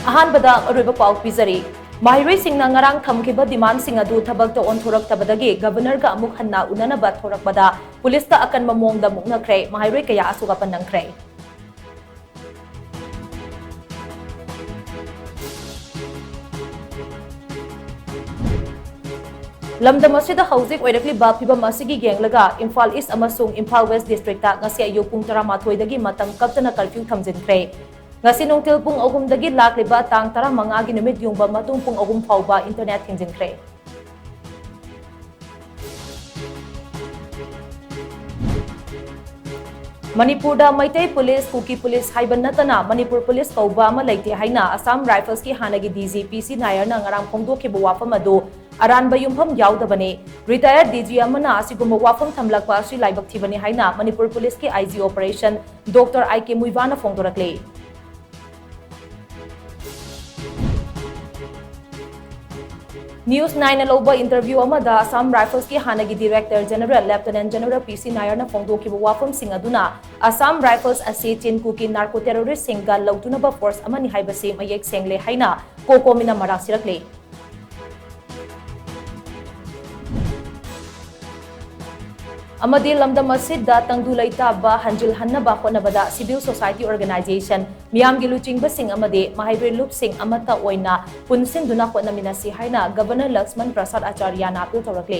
अहानबदा अरोइबा पाउ पिजरी माहिरोई सिंगना ngarang thamkiba demand sing adu thabak to onthorak tabadagi governor ga amuk hanna unanaba thorakbada police ka akan mamongda muknakre mahiroई kaya asuga panangkre lamdam asida hauzik oirakli ba phibam asigi genglaga Imphal East amasung Imphal West district ta ngasi ayu pung 13 dagi matang kaptana curfew thamjinkhre ngasi nongtil pung 3 dagi lakliba tang 15 gi numit yungba matung pung 3 fauba internet thinjinkhre Manipur da Maitai Police Kuki Police haiban natana Manipur Police kauba ama leite haina Assam Rifles ki hanagi DG PC Nair na ngarang phongdokhiba wafam adu aranba yumpham yaudabane retired DG amana asigumba wafam thamlakpa asi laibak thibani haina Manipur Police ki IG operation Dr. IK Muivana phongdorakle News 9 aloba interview amada Assam Rifles ki hanagi Director General Lieutenant General PC Nair na phongdokhiba wafam singaduna Assam Rifles ase chin kuki narco terrorist singga lautunaba force amani haibase mayek sengle haina kokomina marasirakle amadi lamdam asidda tangdulaita ba hanjil hannaba honabada civil society organization miyamgi luchingba sing amade mahibre loop sing amata oina punsinduna honaminasi haina Governor Laxman Prasad Acharya na appeal torakle